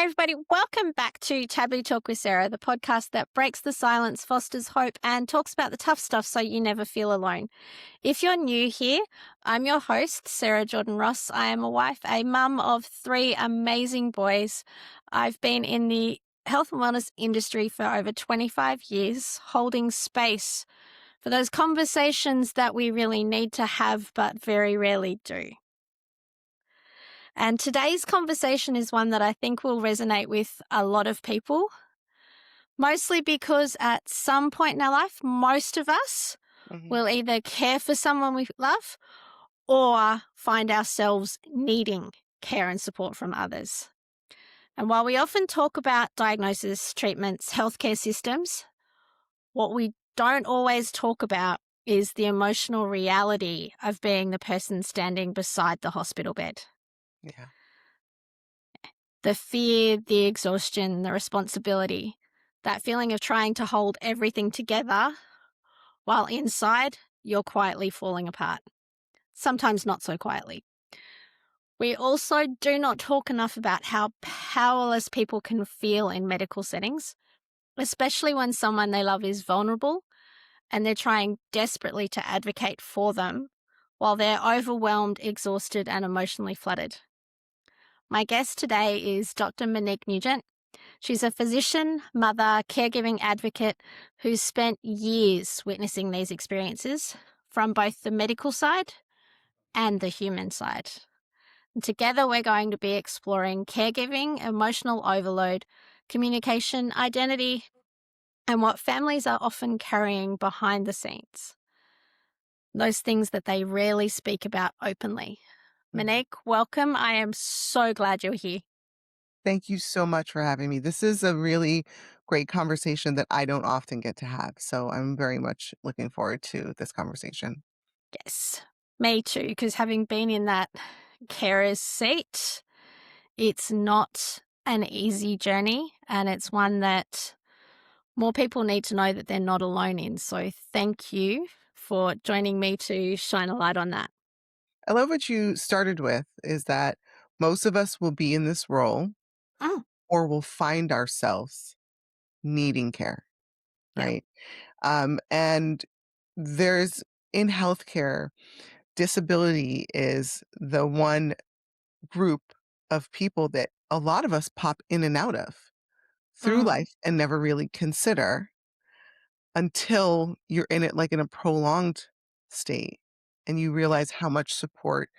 Hey, everybody, welcome back to Taboo Talk with Sarah, the podcast that breaks the silence, fosters hope, and talks about the tough stuff so you never feel alone. If you're new here, I'm your host, Sarah Jordan Ross. I am a wife, a mum of three amazing boys. I've been in the health and wellness industry for over 25 years, holding space for those conversations that we really need to have but very rarely do. And today's conversation is one that I think will resonate with a lot of people, mostly because at some point in our life, most of us will either care for someone we love or find ourselves needing care and support from others. And while we often talk about diagnosis, treatments, healthcare systems, what we don't always talk about is the emotional reality of being the person standing beside the hospital bed. Yeah. The fear, the exhaustion, the responsibility, that feeling of trying to hold everything together while inside you're quietly falling apart. Sometimes not so quietly. We also do not talk enough about how powerless people can feel in medical settings, especially when someone they love is vulnerable and they're trying desperately to advocate for them while they're overwhelmed, exhausted, and emotionally flooded. My guest today is Dr. Monique Nugent. She's a physician, mother, caregiving advocate who's spent years witnessing these experiences from both the medical side and the human side. And together, we're going to be exploring caregiving, emotional overload, communication, identity, and what families are often carrying behind the scenes. Those things that they rarely speak about openly. Monique, welcome. I am so glad you're here. Thank you so much for having me. This is a really great conversation that I don't often get to have. So I'm very much looking forward to this conversation. Yes, me too, because having been in that carer's seat, it's not an easy journey, and it's one that more people need to know that they're not alone in. So thank you for joining me to shine a light on that. I love what you started with is that most of us will be in this role Mm, or will find ourselves needing care, yeah. right? And there's in healthcare, disability is the one group of people that a lot of us pop in and out of through Mm, life and never really consider until you're in it, like, in a prolonged state, and you realize how much support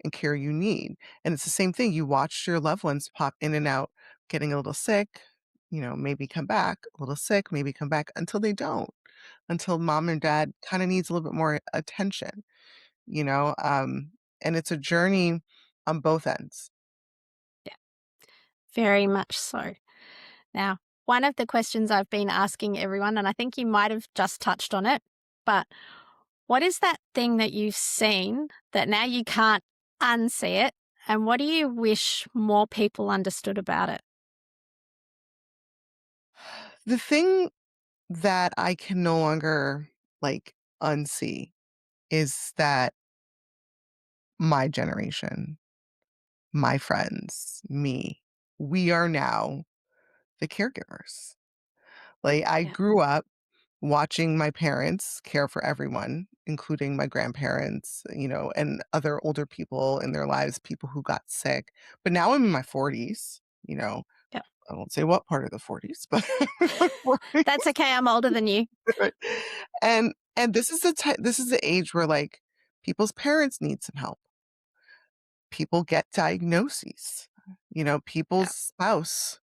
and care you need, and it's the same thing, you watched your loved ones pop in and out, getting a little sick, maybe come back, a little sick, maybe come back, until they don't, until mom and dad kinda needs a little bit more attention, you know, and it's a journey on both ends. yeah, very much so. Now, one of the questions I've been asking everyone, and I think you might have just touched on it, but what is that thing that you've seen that now you can't unsee it? And what do you wish more people understood about it? The thing that I can no longer, like, unsee is that my generation, my friends, me, we are now the caregivers. Like, I Yeah. grew up watching my parents care for everyone, including my grandparents, and other older people in their lives, people who got sick. But now I'm in my 40s, you know, Yeah. I won't say what part of the 40s, but That's okay. I'm older than you. right? And this is the age where, like, people's parents need some help. People get diagnoses, Yeah. people's spouse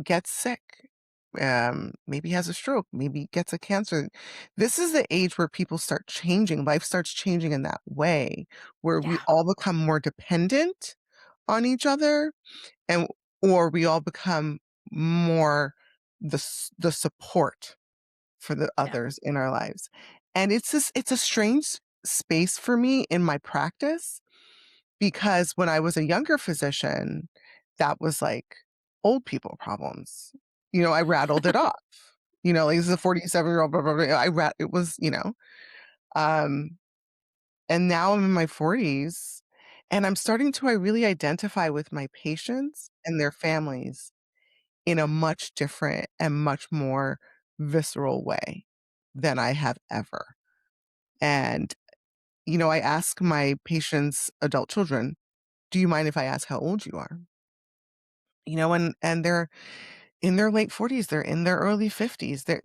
gets sick, maybe has a stroke, maybe gets a cancer. This is the age where people start changing. Life starts changing in that way, where we Yeah. all become more dependent on each other, and or we all become more the support for the Yeah. others in our lives. And it's a strange space for me in my practice because when I was a younger physician, that was like old people problems. I rattled it off. Like this is a 47-year-old, blah, blah, blah. It was, um, and now I'm in my 40s And I'm starting to I really identify with my patients and their families in a much different and much more visceral way than I have ever. And, I ask my patients' adult children, "Do you mind if I ask how old you are?" And they're in their late 40s, they're in their early 50s. This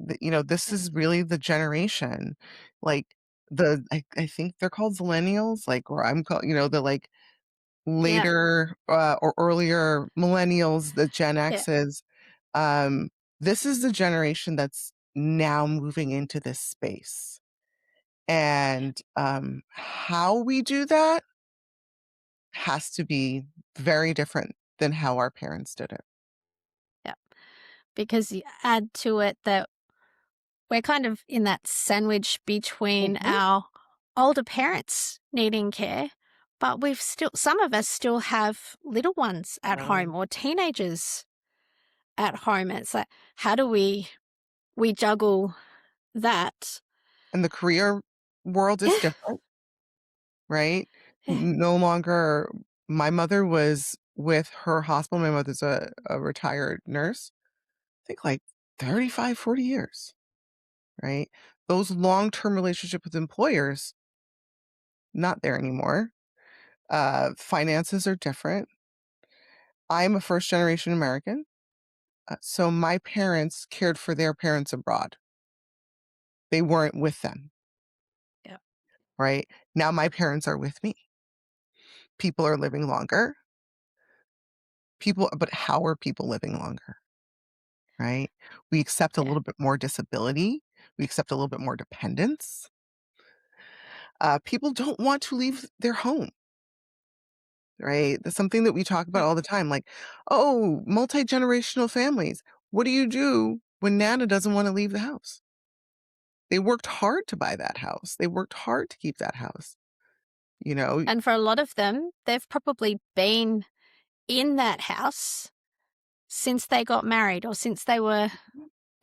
Yeah. is really the generation, like, I think they're called millennials, like, or I'm called, the, like, Yeah. later, or earlier millennials, the Gen Yeah. X's. Um, this is the generation that's now moving into this space. Yeah. And, how we do that has to be very different than how our parents did it. Yeah. Because you add to it that we're kind of in that sandwich between Mhm. our older parents needing care, but we've still, some of us still have little ones at Right. home or teenagers at home. And it's like, how do we juggle that? And the career world is Yeah. different, right? Yeah. No longer my mother was with her hospital. My mother's a retired nurse, I think like 35, 40 years, right? Those long-term relationship with employers, not there anymore. Finances are different. I'm a first generation American. So my parents cared for their parents abroad. They weren't with them, Yeah. right? Now my parents are with me. People are living longer. But how are people living longer, right? We accept a Yeah. little bit more disability. We accept a little bit more dependence. People don't want to leave their home, right? That's something that we talk about Yeah. all the time. Like, oh, multi-generational families. What do you do when Nana doesn't want to leave the house? They worked hard to buy that house. They worked hard to keep that house, you know? And for a lot of them, they've probably been in that house since they got married or since they were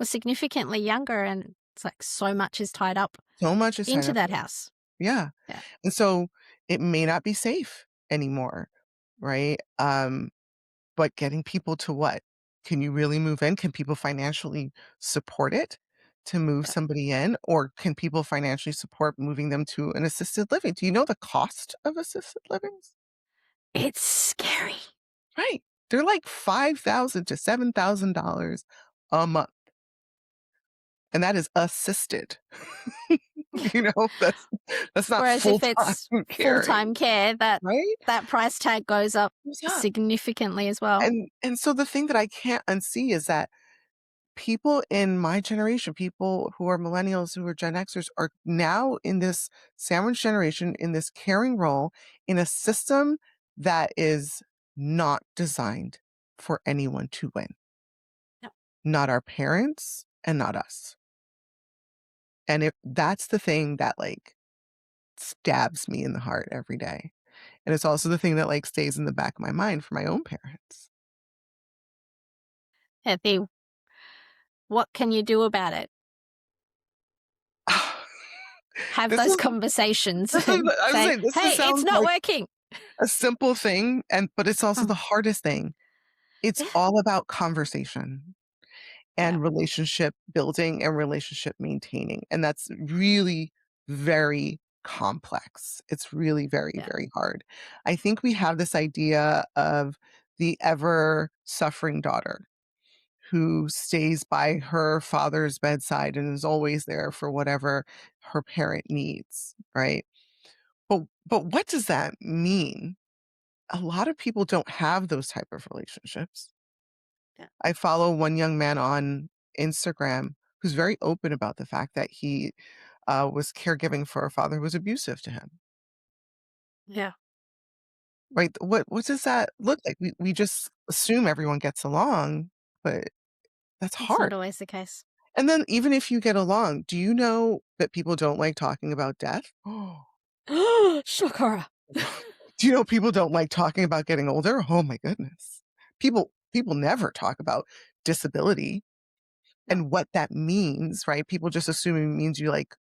significantly younger. And it's like so much is tied up So much is tied into up. that house. Yeah. Yeah. And so it may not be safe anymore, right? But getting people to what? Can you really move in? Can people financially support it to move Yeah. somebody in? Or can people financially support moving them to an assisted living? Do you know the cost of assisted livings? It's scary. Right. They're like $5,000 to $7,000 a month, and that is assisted. That's not Whereas if full-time it's caring, full-time care, that right? that price tag goes up Goes up. significantly as well. And so the thing that I can't unsee is that people in my generation, people who are millennials, who are Gen Xers, are now in this sandwich generation, in this caring role, in a system that is not designed for anyone to win. Yeah. Not our parents and not us. And that's the thing that, like, stabs me in the heart every day. And it's also the thing that, like, stays in the back of my mind for my own parents. Yeah, what can you do about it? Have This those is conversations this is and I was say, saying, this "Hey, is it's sounds not like working." a simple thing, but it's also Mm. the hardest thing. It's Yeah. all about conversation Yeah. and relationship building and relationship maintaining, and that's really very complex. It's really very, Yeah. very hard. I think we have this idea of the ever suffering daughter who stays by her father's bedside and is always there for whatever her parent needs, right? But what does that mean? A lot of people don't have those type of relationships. Yeah. I follow one young man on Instagram who's very open about the fact that he, was caregiving for a father who was abusive to him, Yeah. right? What does that look like? We just assume everyone gets along, but that's It's not hard. always the case. And then even if you get along, do you know that people don't like talking about death? Shock horror. Do you know people don't like talking about getting older? Oh my goodness. People never talk about disability No. and what that means, right? People just assume it means you, like,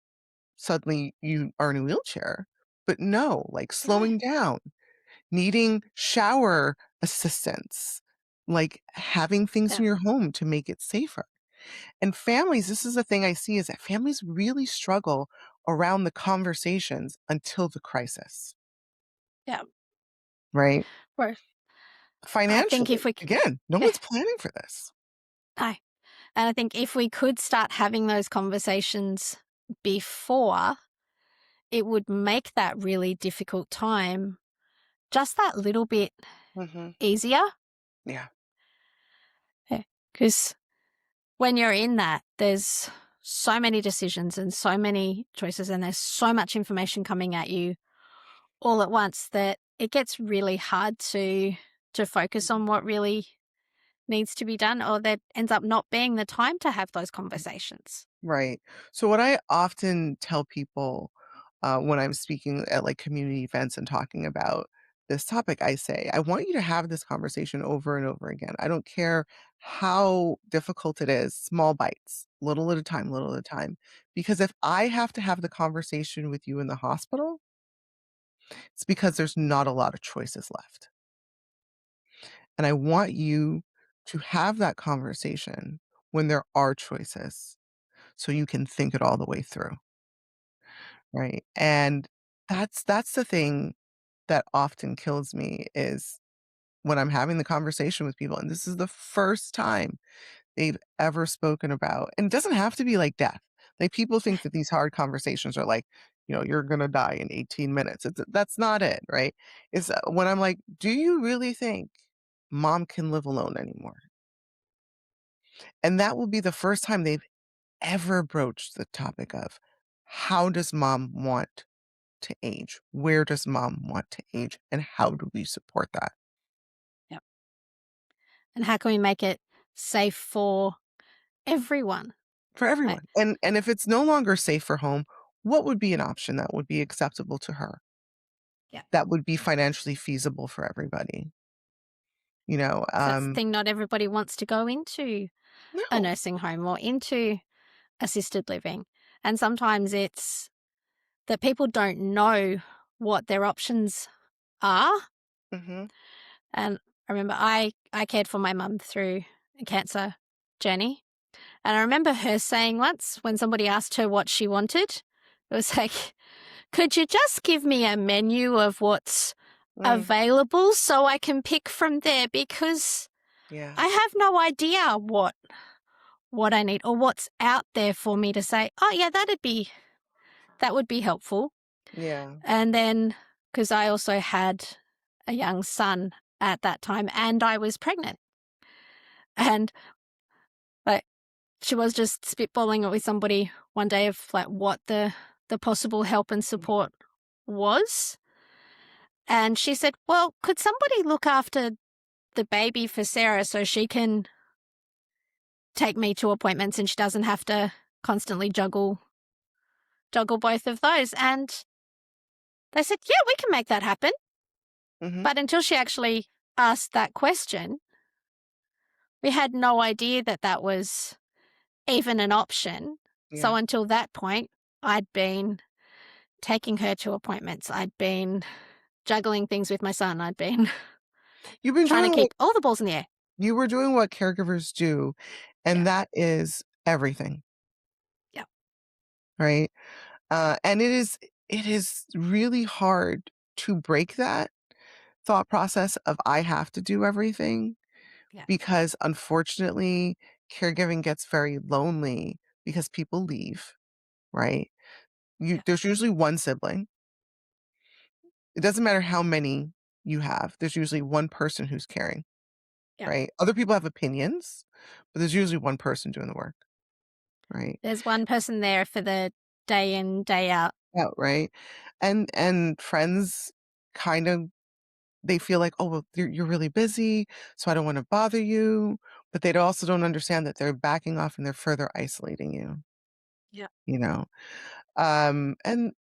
suddenly you are in a wheelchair. But no, like, Yeah. slowing down, needing shower assistance, like having things Yeah. in your home to make it safer. And families, this is the thing I see is that families really struggle around the conversations until the crisis, Yeah. right? Where I think if Financially, we again, no yeah, one's planning for this. no. And I think if we could start having those conversations before, it would make that really difficult time just that little bit Mhm. easier. Yeah, Because when you're in that, there's so many decisions and so many choices, and there's so much information coming at you all at once that it gets really hard to focus on what really needs to be done, or that ends up not being the time to have those conversations. right. So what I often tell people, when I'm speaking at, like, community events and talking about this topic, I say, "I want you to have this conversation over and over again. I don't care how difficult it is, small bites, little at a time, little at a time. Because if I have to have the conversation with you in the hospital, it's because there's not a lot of choices left. And I want you to have that conversation when there are choices so you can think it all the way through." Right, and that's the thing that often kills me is when I'm having the conversation with people, and this is the first time they've ever spoken about, and it doesn't have to be like death. Like, people think that these hard conversations are like, "You're gonna die in 18 minutes." That's not it, right? It's, when I'm like, "Do you really think mom can live alone anymore?" And that will be the first time they've ever broached the topic of, how does mom want to age? Where does mom want to age? And how do we support that Yep. And how can we make it safe for everyone? for Like, everyone? And if it's no longer safe for home, what would be an option that would be acceptable to her? yeah. That would be financially feasible for everybody, you know? 'Cause that's the thing, not everybody wants to go into a No. nursing home or into assisted living. And sometimes it's that people don't know what their options are. Mhm. And I remember I cared for my mum through a cancer journey. And I remember her saying once when somebody asked her what she wanted, it was like, could you just give me a menu of what's Mm, available so I can pick from there? Because yeah. I have no idea what I need or what's out there for me to say, oh yeah, that would be helpful. Yeah. And then because I also had a young son at that time and I was pregnant. And like she was just spitballing it with somebody one day of like what the possible help and Mm, support was. And she said, well, could somebody look after the baby for Sarah so she can take me to appointments and she doesn't have to constantly juggle both of those? And they said, yeah, we can make that happen. mhm. But until she actually asked that question, we had no idea that that was even an option. So Yeah. until that point, I'd been taking her to appointments. I'd been juggling things with my son. I'd been You've been trying to doing what keep all the balls in the air. you were doing what caregivers do, Yeah. and that is everything, Yeah. right? And it is really hard to break that thought process of I have to do everything Yeah. because unfortunately caregiving gets very lonely because people leave, right? Yeah. There's usually one sibling. It doesn't matter how many you have. There's usually one person who's caring, Yeah. right? Other people have opinions, but there's usually one person doing the work, right? There's one person there for the day in, day out. Out, right? And friends kind of they feel like, "Oh, well, you're really busy, so I don't wanna bother you," but they also don't understand that they're backing off and they're further isolating you, Yeah. you know?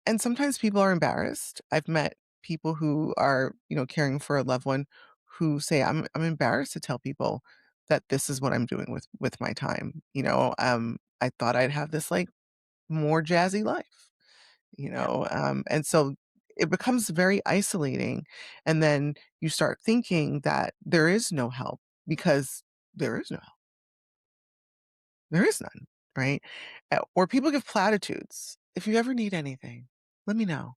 And sometimes people are embarrassed. I've met people who are, caring for a loved one who say, "I'm embarrassed to tell people that this is what I'm doing with my time," "I thought I'd have this, like, more jazzy life," Yeah. and so it becomes very isolating, and then you start thinking that there is no help because there is no help. There is none, right? Or people give platitudes. "If you ever need anything, let me know."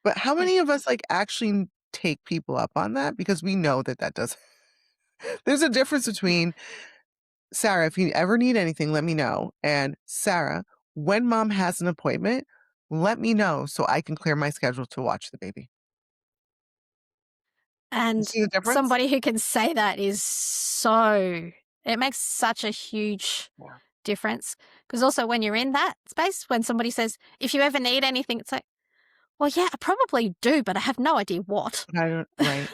But how Yeah. many of us, like, actually take people up on that? Because we know that that doesn't there's a difference between, "Sarah, if you ever need anything, let me know," and, "Sarah, when mom has an appointment, let me know so I can clear my schedule to watch the baby." You And see the difference? somebody who can say that is so it makes such a huge Yeah. difference. Because also when you're in that space, when somebody says, "If you ever need anything," it's like, "Well, yeah, I probably do, but I have no idea what." I don't right,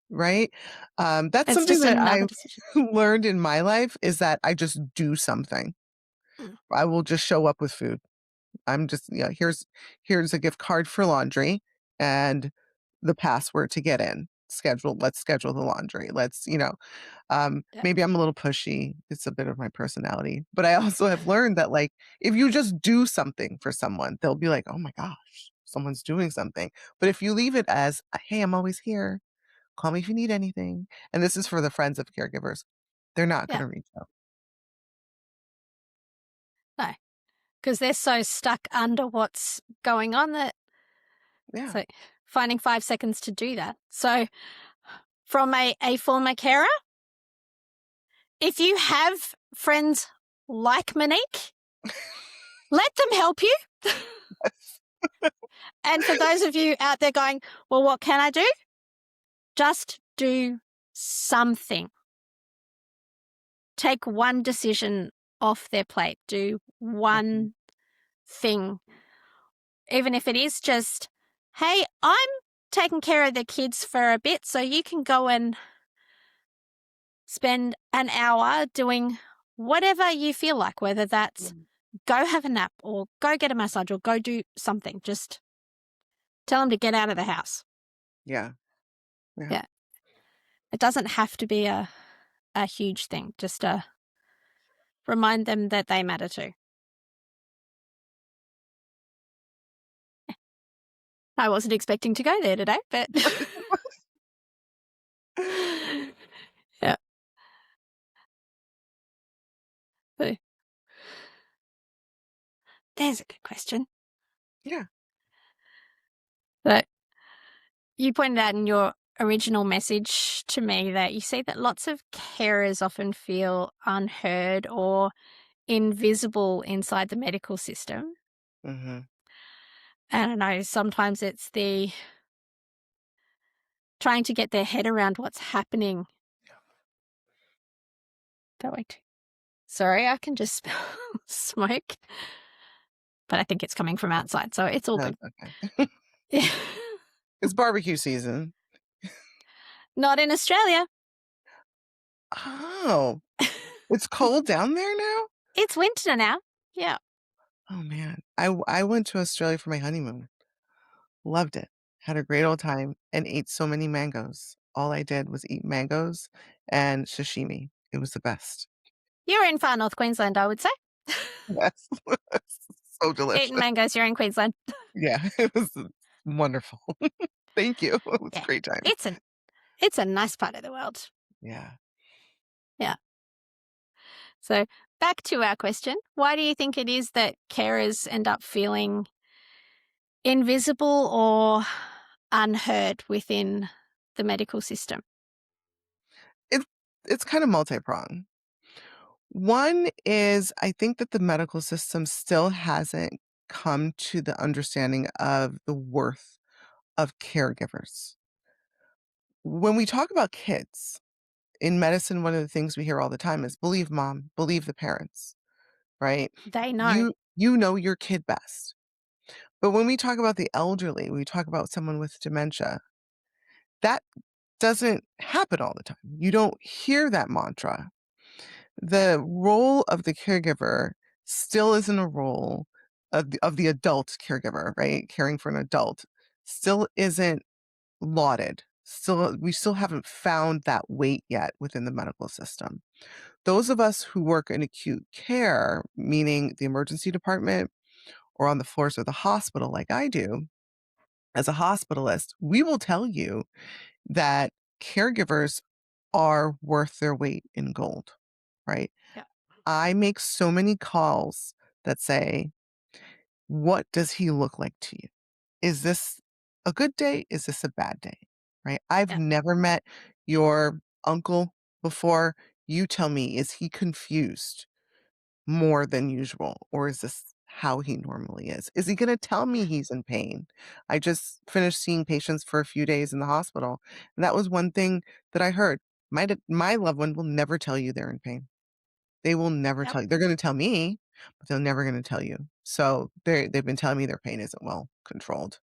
right? That's It's something just that another I decision. learned in my life is that I just do something. Mm, I will just show up with food. I'm just, yeah, here's a gift card for laundry and the password to get in. Let's schedule the laundry. yeah, Maybe I'm a little pushy. It's a bit of my personality. But I also have learned that, like, if you just do something for someone, they'll be like, "Oh my gosh, someone's doing something." But if you leave it as, "Hey, I'm always here. Call me if you need anything." And this is for the friends of caregivers. They're not yeah, gonna reach out. no, because 'cause they're so stuck under what's going on that it's Yeah. like finding 5 seconds to do that. So, from a former carer, if you have friends like Monique, let them help you. And for those of you out there going, "Well, what can I do?" Just do something. Take one decision off their plate. Do Mhm. one thing. Even if it is just, "Hey, I'm taking care of the kids for a bit, so you can go and spend an hour doing whatever you feel like," whether that's Mm. go have a nap or go get a massage or go do something. Just tell them to get out of the house. Yeah. Yeah. Yeah. It doesn't have to be a huge thing. Just remind them that they matter too. I wasn't expecting to go there today, but yeah. So there's a good question. Yeah. But you pointed out in your original message to me that you see that lots of carers often feel unheard or invisible inside the medical system. Mhm. And I know sometimes it's the trying to get their head around what's happening. Going to. Sorry, I can just smell smoke, but I think it's coming from outside, so it's all No, good. it's okay. Yeah. It's barbecue season. Not in Australia. Oh, it's cold down there now? It's winter now. Yeah. Oh, man. I went to Australia for my honeymoon. Loved it. Had a great old time and ate so many mangoes. All I did was eat mangoes and sashimi. It was the best. You're in far north Queensland, I would say. Yes. So Eating delicious. mangoes, you're in Queensland. Yeah, it was wonderful. Thank you. It was a Yeah. great time. It's a nice part of the world. Yeah. Yeah. So back to our question. Why do you think it is that carers end up feeling invisible or unheard within the medical system? It it's kinda multi-pronged. One is I think that the medical system still hasn't come to the understanding of the worth of caregivers. When we talk about kids, in medicine, one of the things we hear all the time is believe mom, believe the parents, right? They know. You know your kid best. But when we talk about the elderly, we talk about someone with dementia, that doesn't happen all the time. You don't hear that mantra. The role of the caregiver still isn't a role of the adult caregiver, right? Caring for an adult still isn't lauded. Still, we still haven't found that weight yet within the medical system. Those of us who work in acute care, meaning the emergency department or on the floors of the hospital like I do, as a hospitalist, we will tell you that caregivers are worth their weight in gold, right? Yeah. I make so many calls that say, "What does he look like to you? Is this a good day? Is this a bad day?" Right? I've Yeah. never met your uncle before. You tell me, is he confused more than usual, or is this how he normally is? Is he gonna tell me he's in pain? I just finished seeing patients for a few days in the hospital, and that was one thing that I heard. My loved one will never tell you they're in pain. They will never Yep. tell you. They're gonna tell me, but they're never gonna tell you. So they've been telling me their pain isn't well controlled.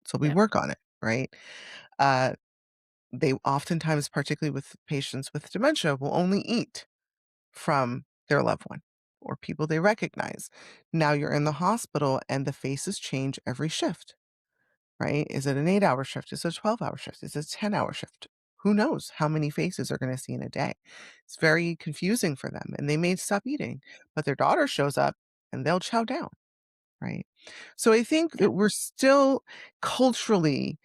So we Yep. work on it, right? Uh, they oftentimes, particularly with patients with dementia, will only eat from their loved one or people they recognize. Now you're in the hospital and the faces change every shift, right? Is it an 8-hour shift? Is it a 12-hour shift? Is it a 10-hour shift? Who knows how many faces are going to see in a day? It's very confusing for them and they may stop eating, but their daughter shows up and they'll chow down, right? So I think that Yep. we're still culturally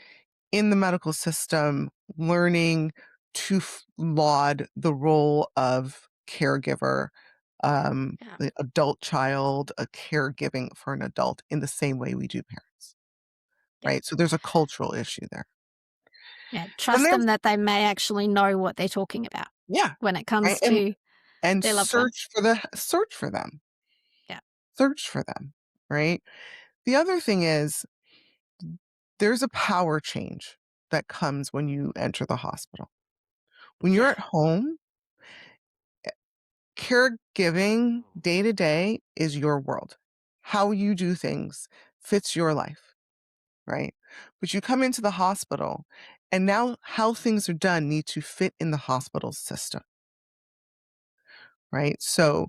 in the medical system learning to laud the role of caregiver, Yep. the adult child, a caregiving for an adult in the same way we do parents, Yep. right? So there's a cultural issue there. Yeah. Then Trust there's them that they may actually know what they're talking about yeah, when it right, comes to and their loved one. search for them, Yeah. search for them, right? The other thing is there's a power change that comes when you enter the hospital. When you're Yeah. at home, caregiving day to day is your world. How you do things fits your life, right? But you come into the hospital and now how things are done need to fit in the hospital system, right? So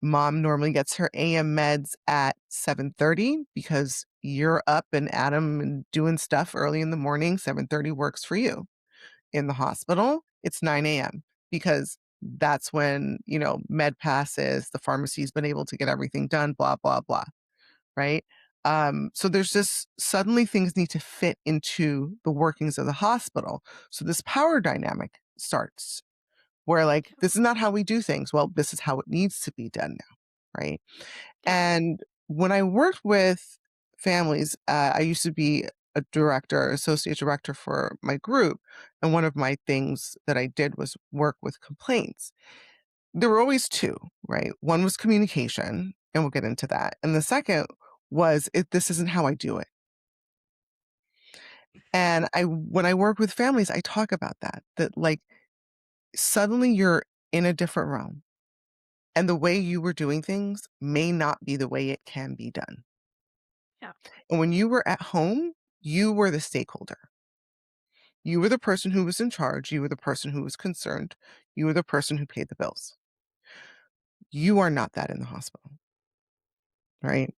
mom normally gets her AM meds at 7:30 because you're up and at 'em and doing stuff early in the morning. 7:30 works for you. In the hospital, it's 9 AM because that's when, med passes, the pharmacy's been able to get everything done, blah, blah, blah, right? So there's just suddenly things need to fit into the workings of the hospital. So this power dynamic starts where like, this is not how we do things. Well, this is how it needs to be done now, right? Yeah. And when I worked with families, I used to be a director, associate director for my group. And one of my things that I did was work with complaints. There were always two, right? One was communication, and we'll get into that. And the second was this isn't how I do it. And when I work with families, I talk about that like suddenly you're in a different realm. And the way you were doing things may not be the way it can be done. Yeah. And when you were at home, you were the stakeholder. You were the person who was in charge. You were the person who was concerned. You were the person who paid the bills. You are not that in the hospital, right?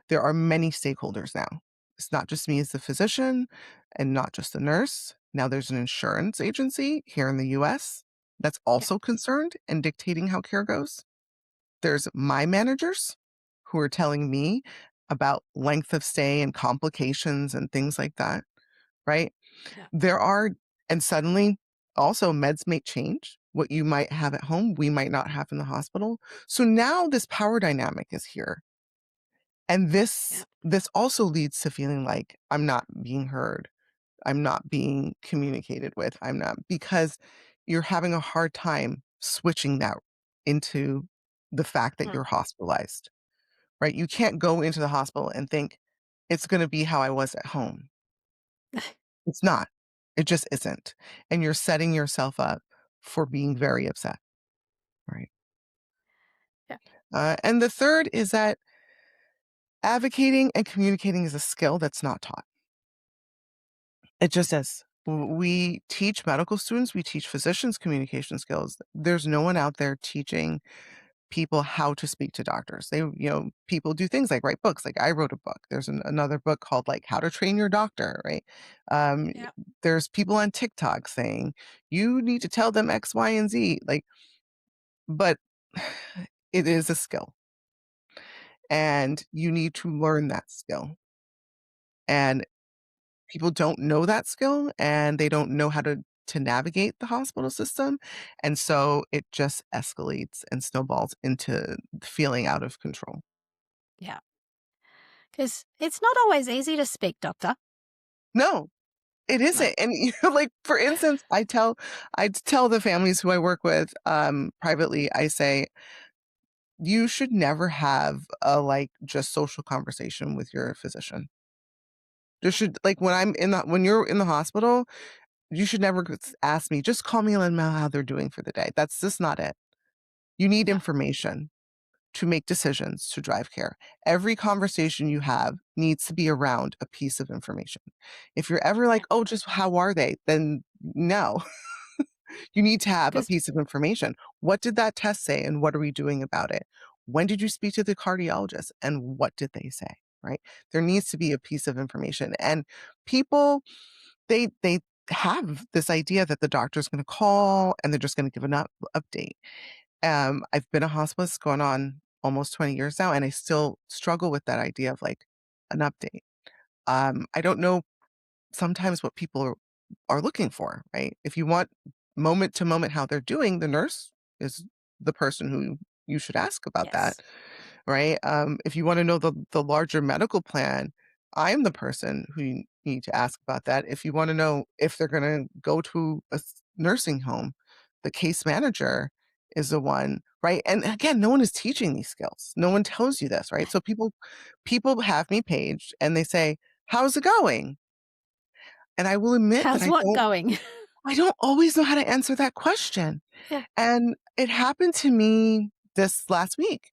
There are many stakeholders now. It's not just me as the physician and not just the nurse. Now there's an insurance agency here in the US that's Yeah. also concerned and dictating how care goes. There's my managers who are telling me about length of stay and complications and things like that, right? Yeah. There are and suddenly also meds may change. What you might have at home, we might not have in the hospital. So now this power dynamic is here. And Yeah. this also leads to feeling like I'm not being heard. I'm not being communicated with. I'm not because you're having a hard time switching that into the fact that Mm. you're hospitalized, right? You can't go into the hospital and think it's going to be how I was at home. It's not. It just isn't. And you're setting yourself up for being very upset, right? Yeah. And the third is that advocating and communicating is a skill that's not taught. It just is. We teach medical students, we teach physicians communication skills. There's no one out there teaching people how to speak to doctors. People do things like write books. Like I wrote a book. There's another book called like How to Train Your Doctor, right? Um, Yeah. there's people on TikTok saying you need to tell them X, Y, and Z. Like, but it is a skill, and you need to learn that skill. And people don't know that skill and they don't know how to navigate the hospital system, and so it just escalates and snowballs into feeling out of control. Yeah. Because it's not always easy to speak, doctor. No, it Like, isn't, and, like, for instance, I tell the families who I work with, privately, I say, "You should never have a, like, just social conversation with your physician." There should like, when you're in the hospital, you should never ask me, "Just call me and let me know how they're doing for the day." That's just not it. You need no. information to make decisions to drive care. Every conversation you have needs to be around a piece of information. If you're ever Yeah. like, "Oh, just how are they?" Then no. You need to have a Because, piece of information. What did that test say and what are we doing about it? When did you speak to the cardiologist and what did they say? Right? There needs to be a piece of information. And people, they have this idea that the doctor's going to call and they're just going to give an update. I've been a hospice going on almost 20 years now, and I still struggle with that idea of like an update. I don't know sometimes what people are looking for, right? If you want moment to moment how they're doing, the nurse is the person who you should ask about yes. that, right? If you want to know the larger medical plan, I'm the person who you need to ask about that. If you want to know if they're going to go to a nursing home, the case manager is the one, right? And again, no one is teaching these skills. No one tells you this, right? So people have me paged and they say, "How's it going?" And I will admit that How's what going? I don't always know how to answer that question. Yeah. And it happened to me this last week.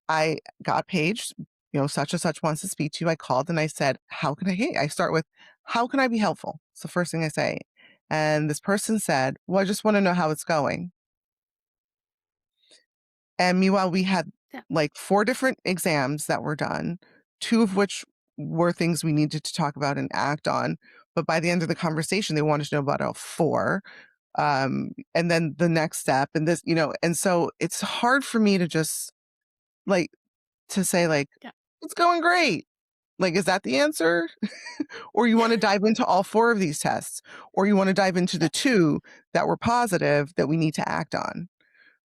I got paged, such and such wants to speak to you. I called and I said, "How can I start with, how can I be helpful?" It's the first thing I say. And this person said, "Well, I just want to know how it's going." And meanwhile, we had Yeah. like 4 different exams that were done, 2 of which were things we needed to talk about and act on. But by the end of the conversation, they wanted to know about all 4. And then the next step and this, and so it's hard for me to just like to say like, Yeah. "It's going great." Like, is that the answer? Or you want to dive into all 4 of these tests, or you want to dive into the Yeah. 2 that were positive that we need to act on,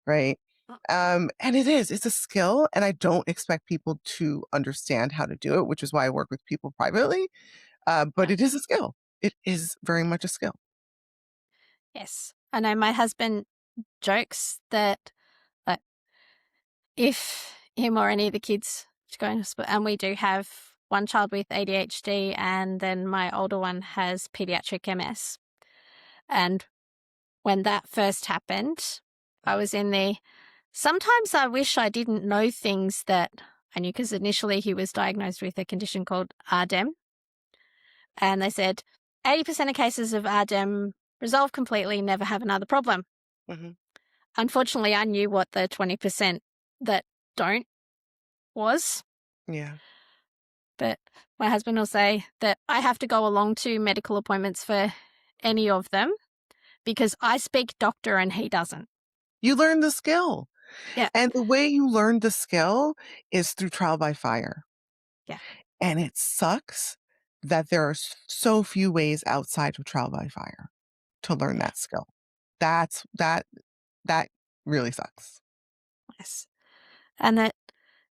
right? Uh, And it's a skill, and I don't expect people to understand how to do it, which is why I work with people privately. But yeah. it is a skill. It is very much a skill. Yes. I know my husband jokes that, like, if him or any of the kids to go into hospital, and we do have one child with ADHD, and then my older one has pediatric MS. And when that first happened, I was in the sometimes I wish I didn't know things that I knew, because initially he was diagnosed with a condition called RDEM. And they said 80% of cases of RDEM resolve completely, never have another problem. Mhm. Unfortunately, I knew what the 20% that don't was, Yeah. but my husband will say that I have to go along to medical appointments for any of them because I speak doctor and he doesn't. You learn the skill. Yeah, And the way you learn the skill is through trial by fire. yeah, And it sucks that there are so few ways outside of trial by fire to learn yeah, that skill. That really sucks. yes. And that,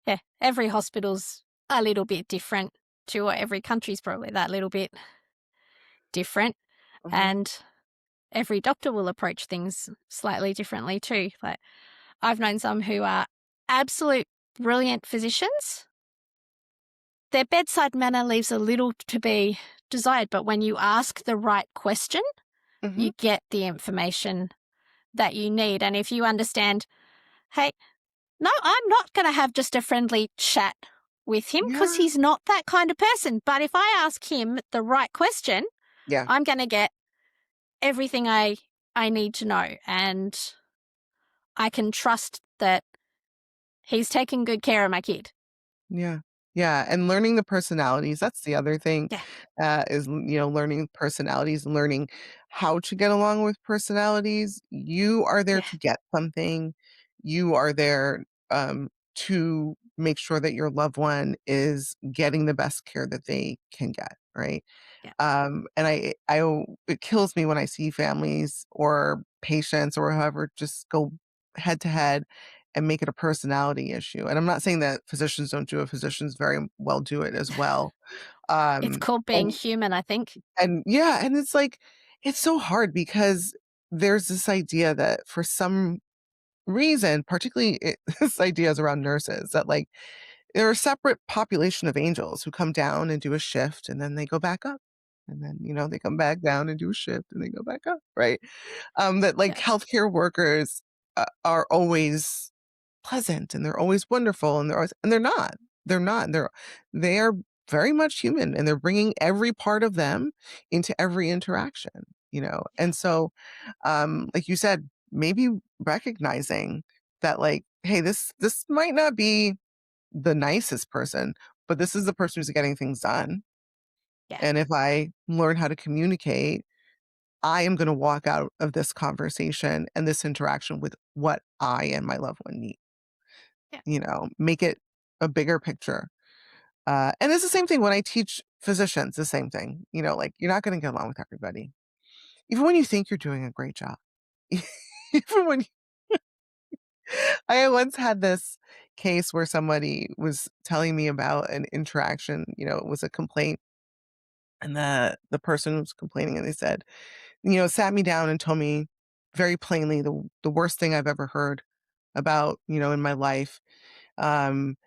yeah, every hospital's a little bit different to, or every country's probably that little bit different. Mhm, And every doctor will approach things slightly differently too. Like, I've known some who are absolute brilliant physicians. Their bedside manner leaves a little to be desired, but when you ask the right question, mhm. you get the information that you need. And if you understand, hey, no, I'm not going to have just a friendly chat with him because Yeah, he's not that kind of person. But if I ask him the right question, yeah, I'm going to get everything I need to know, and I can trust that he's taking good care of my kid. yeah, yeah, and learning the personalities, that's the other thing, Yeah, learning personalities and learning how to get along with personalities. You are there yeah, to get something. You are there, to make sure that your loved one is getting the best care that they can get. right? Yeah. And it kills me when I see families or patients or whoever just go head to head and make it a personality issue. And I'm not saying that physicians don't do it, physicians very well do it as well. It's Um, called being and human, I think. yeah, and it's like, it's so hard because there's this idea that for some reason, particularly this idea is around nurses that like they're a separate population of angels who come down and do a shift and then they go back up. And then, they come back down and do a shift and they go back up, right? That like Yeah. healthcare workers are always pleasant and they're always wonderful and they're not. They're not. They are very much human and they're bringing every part of them into every interaction. Yeah. And so, like you said, maybe recognizing that, like, hey, this might not be the nicest person, but this is the person who's getting things done. Yeah. And if I learn how to communicate, I am going to walk out of this conversation and this interaction with what I and my loved one need. Yeah. Make it a bigger picture. And it's the same thing when I teach physicians, the same thing. Like you're not going to get along with everybody, even when you think you're doing a great job. Even when I once had this case where somebody was telling me about an interaction, it was a complaint, and the person was complaining, and they said, sat me down and told me very plainly the worst thing I've ever heard about, in my life. Um,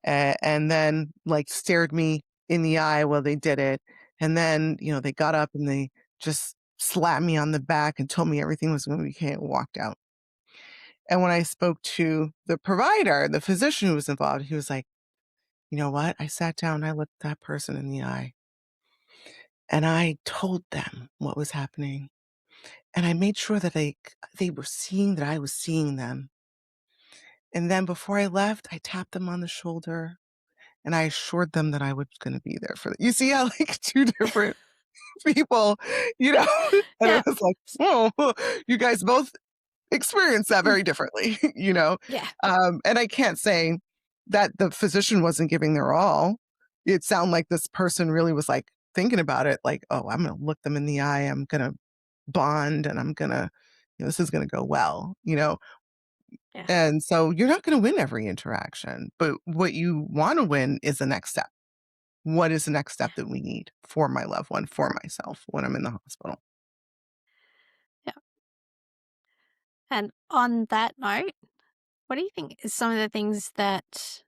and then like stared me in the eye while they did it. And then, they got up and they just slapped me on the back and told me everything was going to be okay and walked out. And when I spoke to the provider, the physician who was involved, he was like, you know what? I sat down, I looked that person in the eye and I told them what was happening. And I made sure that they were seeing that I was seeing them. And then before I left, I tapped them on the shoulder and I assured them that I was gonna be there for them. You see how, like, 2 different people, you know? And it Yeah. was like, "Oh, you guys both experienced that Mm. very differently," you know? Yeah. And I can't say that the physician wasn't giving their all. It sounded like this person really was, like, thinking about it, like, "Oh, I'm gonna look them in the eye, I'm gonna bond, and I'm gonna this is gonna go well?" Yeah. And so you're not gonna win every interaction, but what you wanna win is the next step. What is the next step that we need for my loved one, for myself when I'm in the hospital? Yeah. And on that note, what do you think is some of the things that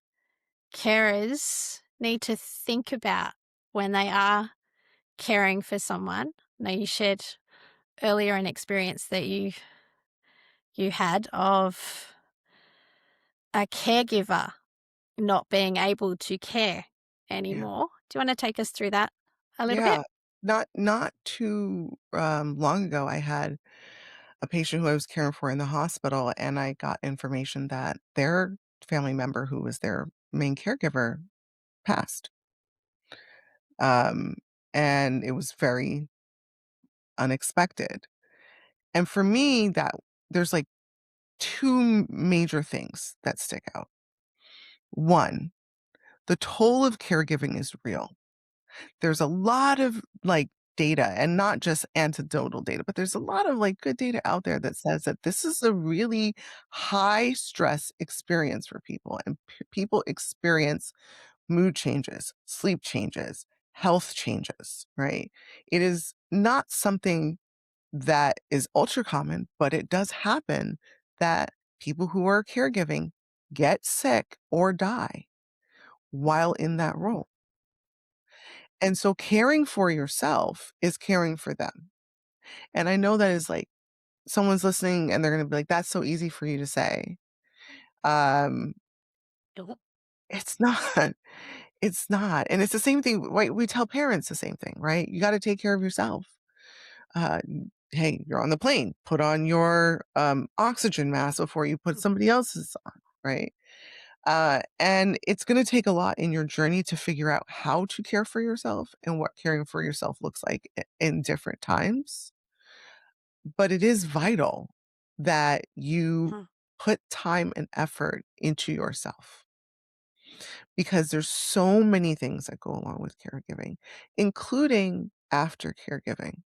carers need to think about when they are caring for someone? Now, you shared earlier an experience that you had of a caregiver not being able to care Yeah. anymore. Do you want to take us through that a little bit? Yeah. Not too, long ago, I had a patient who I was caring for in the hospital, and I got information that their family member who was their main caregiver passed. Um, and it was very unexpected. And for me, that there's, like, 2 major things that stick out. 1, the toll of caregiving is real. There's a lot of, like, data and not just anecdotal data, but there's a lot of, like, good data out there that says that this is a really high stress experience for people, and people experience mood changes, sleep changes, health changes, right? It is not something that is ultra common, but it does happen that people who are caregiving get sick or die while in that role. And so caring for yourself is caring for them. And I know that is like someone's listening and they're going to be like, that's so easy for you to say. Um, Nope. it's not. It's not. And it's the same thing. Right? We tell parents the same thing, right? You got to take care of yourself. Uh, hey, you're on the plane. Put on your oxygen mask before you put somebody else's on, right? And it's going to take a lot in your journey to figure out how to care for yourself and what caring for yourself looks like in different times. But it is vital that you Mhm. put time and effort into yourself. because there's so many things that go along with caregiving, including after caregiving,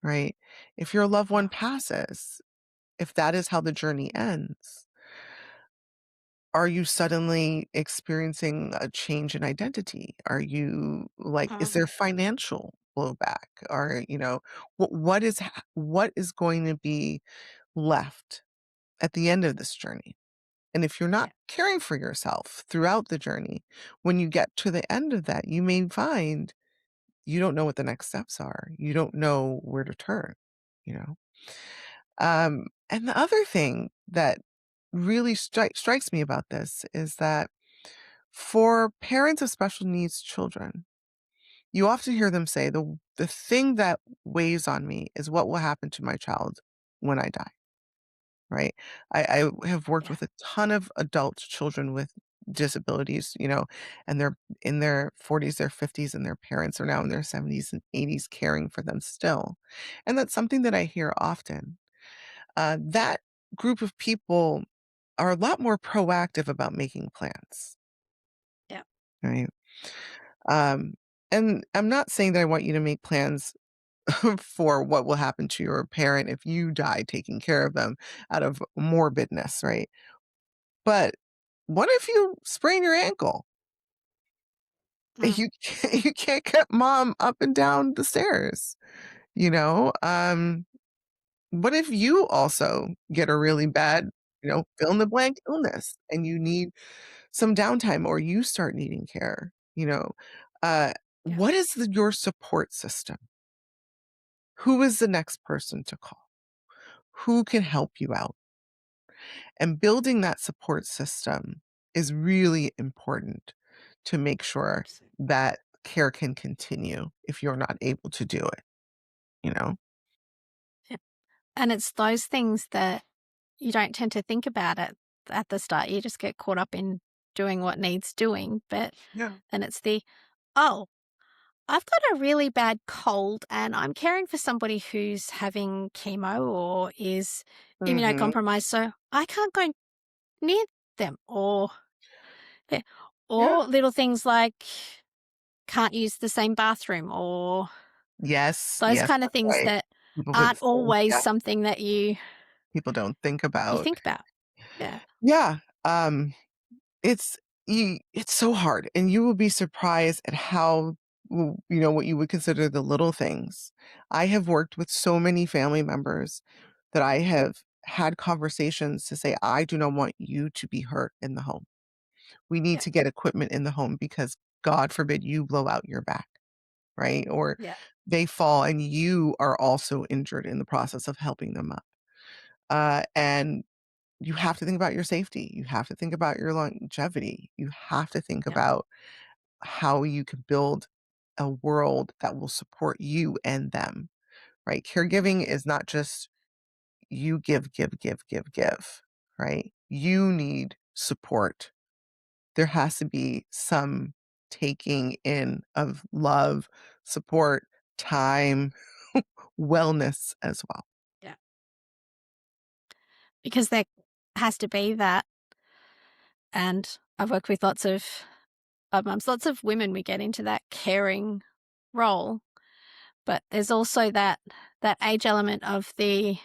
right? If your loved Yeah. one passes, if that is how the journey ends, are you suddenly experiencing a change in identity? Are you like, is Mhm. there financial blowback? What is going to be left at the end of this journey? And if you're not Yeah. caring for yourself throughout the journey, when you get to the end of that, you may find you don't know what the next steps are. You don't know where to turn, you know? And the other thing that really strikes me about this is that for parents of special needs children, you often hear them say, the thing that weighs on me is what will happen to my child when I die, right? I have worked Yeah. with a ton of adult children with disabilities, and they're in their 40s, their 50s, and their parents are now in their 70s and 80s caring for them still. And that's something that I hear often. That group of people are a lot more proactive about making plans, Yeah. right? Um, and I'm not saying that I want you to make plans for what will happen to your parent if you die taking care of them out of morbidness, right? But what if you sprain your ankle? Mm. You can't get mom up and down the stairs, you know? What if you also get a really bad, fill in the blank illness and you need some downtime or you start needing care, you know? Uh, Yeah. what is your support system? Who is the next person to call? Who can help you out? And building that support system is really important to make sure Absolutely. that care can continue if you're not able to do it, you know? Yeah. And it's those things that you don't tend to think about at the start. You just get caught up in doing what needs doing. But Yeah. then it's the, oh, I've got a really bad cold and I'm caring for somebody who's having chemo or is Mhm. immunocompromised. So I can't go near them. Yeah, Yeah. or little things like can't use the same bathroom or Yes, those yes, kind of that's things right. that People would aren't say, always yeah, something that people don't think you about. think about. Yeah. Yeah, it's it's so hard, and you will be surprised at how what you would consider the little things. I have worked with so many family members that I have had conversations to say, "I do not want you to be hurt in the home. We need Yeah. to get equipment in the home because God forbid you blow out your back," right? Or Yeah. they fall and you are also injured in the process of helping them up. And you have to think about your safety. You have to think about your longevity. You have to think Yeah. about how you can build a world that will support you and them, right? Yeah. Caregiving is not just you give, give, give, give, give, right? You need support. There has to be some taking in of love, support, time, wellness as well. Yeah. Because there has to be that. And I've worked with lots lots of women. We get into that caring role, but there's also that age element of the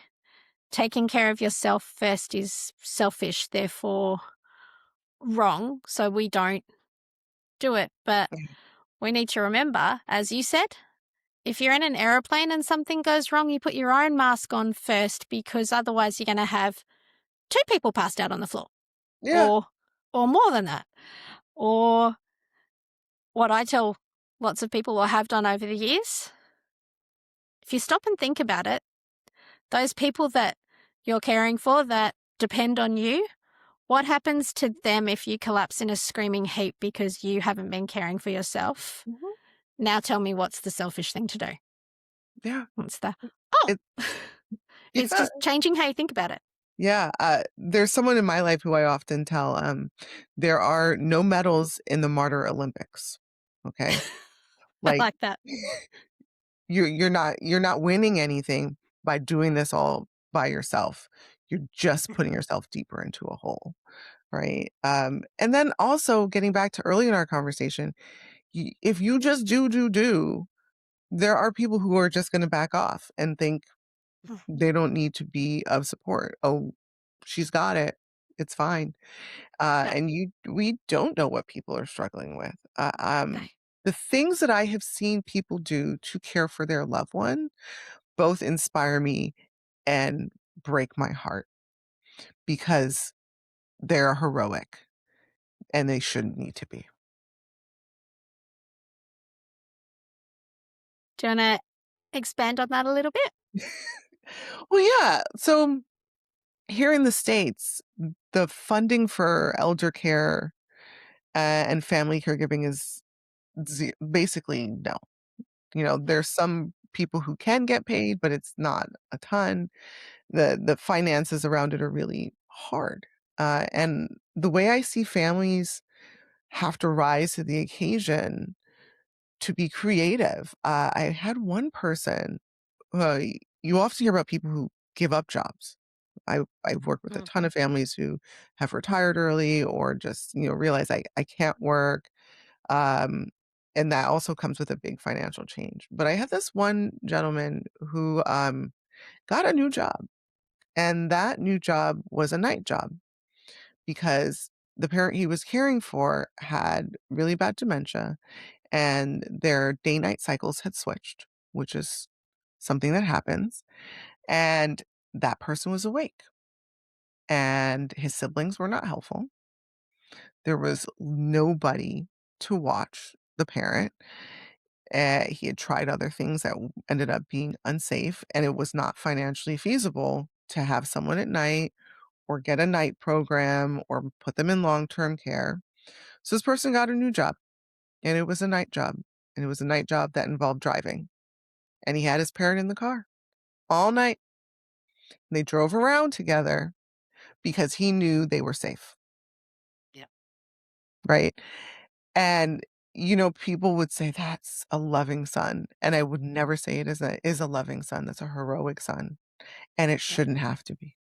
taking care of yourself first is selfish, therefore wrong. So we don't do it. But Yeah. we need to remember, as you said, if you're in an aeroplane and something goes wrong, you put your own mask on first because otherwise you're going to have two people passed out on the floor Yeah. or more than that. Or what I tell lots of people or have done over the years, if you stop and think about it, those people that you're caring for that depend on you, what happens to them if you collapse in a screaming heap because you haven't been caring for yourself? Mhm. Now tell me what's the selfish thing to do? Yeah. What's the, oh, It, it's yeah. just changing how you think about it. Yeah, there's someone in my life who I often tell, there are no medals in the Martyr Olympics, okay? I Like, like that. you're not winning anything by doing this all by yourself. You're just putting yourself deeper into a hole, right? And then also getting back to early in our conversation, if you just do, there are people who are just going to back off and think Mm, they don't need to be of support. Oh, she's got it. It's fine. yep. And we don't know what people are struggling with. No. The things that I have seen people do to care for their loved one both inspire me and break my heart because they're heroic and they shouldn't need to be. Do you wanna expand on that a little bit? Well, yeah. So here in the States, the funding for elder care and family caregiving is basically no. Yeah. There's some people who can get paid, but it's not a ton. The finances around it are really hard. And the way I see families have to rise to the occasion to be creative. I had one person, you often hear about people who give up jobs. I've worked with a ton Mhm. of families who have retired early or just, realize I can't work. Um, and that also comes with a big financial change. But I had this one gentleman who got a new job, and that new job was a night job because the parent he was caring for had really bad dementia and their day night cycles had switched, which is something that happens. And that person was awake, and his siblings were not helpful. There was nobody to watch the parent. He had tried other things that ended up being unsafe, and it was not financially feasible to have someone at night or get a night program or put them in long term care. So this person got a new job, and it was a night job, and it was a night job that involved driving. And he had his parent in the car all night. They drove around together because he knew they were safe, Yeah. right? And people would say that's a loving son, and I would never say it is a loving son. That's a heroic son, and it Yeah. shouldn't have to be,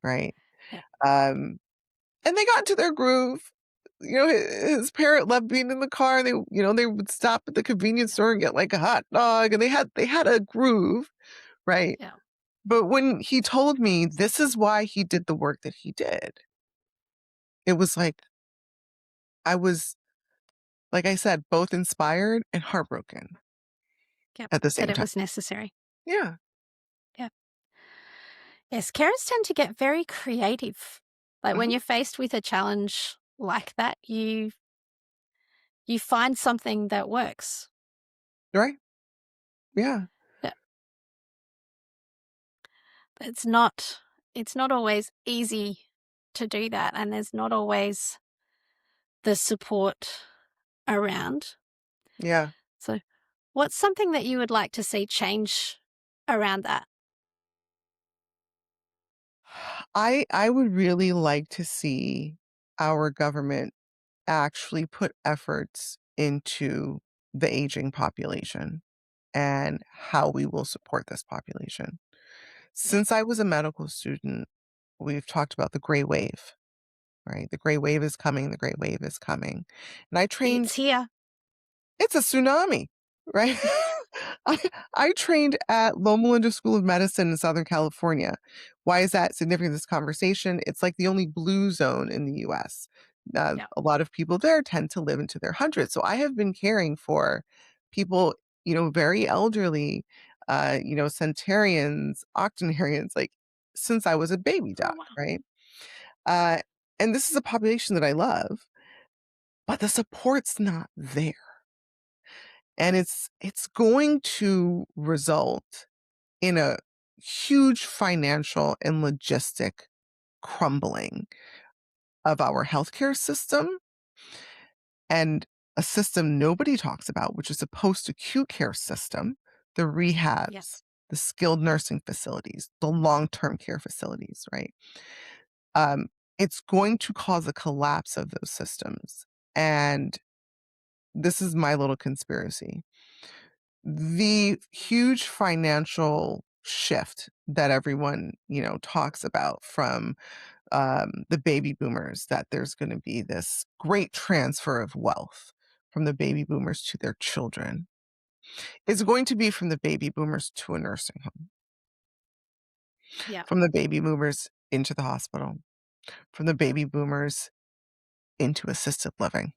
right? Yeah. Um, and they got into their groove. His parent loved being in the car. They would stop at the convenience store and get like a hot dog, and they had a groove, right? Yeah. But when he told me this is why he did the work that he did, it was like I was, like I said, both inspired and heartbroken Yep. at the That same it time. was necessary. Yeah. Yeah. Yes, carers tend to get very creative. Like, when Mhm. you're faced with a challenge like that, you find something that works. Right. Yeah. Yeah. But it's not always easy to do that, and there's not always the support around. Yeah. So, what's something that you would like to see change around that? I would really like to see our government actually put efforts into the aging population and how we will support this population. Yeah. Since I was a medical student, we've talked about the gray wave, right? The gray wave is coming, the gray wave is coming. And I trained It's here. it's a tsunami, right? I I trained at Loma Linda School of Medicine in Southern California. Why is that significant in this conversation? It's like the only blue zone in the US. Yeah. A lot of people there tend to live into their hundreds. So I have been caring for people, very elderly, centenarians, octogenarians, like since I was a baby Oh, doc, wow. right? Uh, and this is a population that I love, but the support's not there. And it's going to result in a huge financial and logistic crumbling of our healthcare system and a system nobody talks about, which is a post-acute care system, the Yeah. rehabs, the skilled nursing facilities, the long-term care facilities, right? Um, it's going to cause a collapse of those systems. And this is my little conspiracy. The huge financial shift that everyone, talks about from the baby boomers, that there's going to be this great transfer of wealth from the baby boomers to their children, is going to be from the baby boomers to a nursing home, Yeah. from the baby boomers into the hospital, from the baby boomers into assisted living,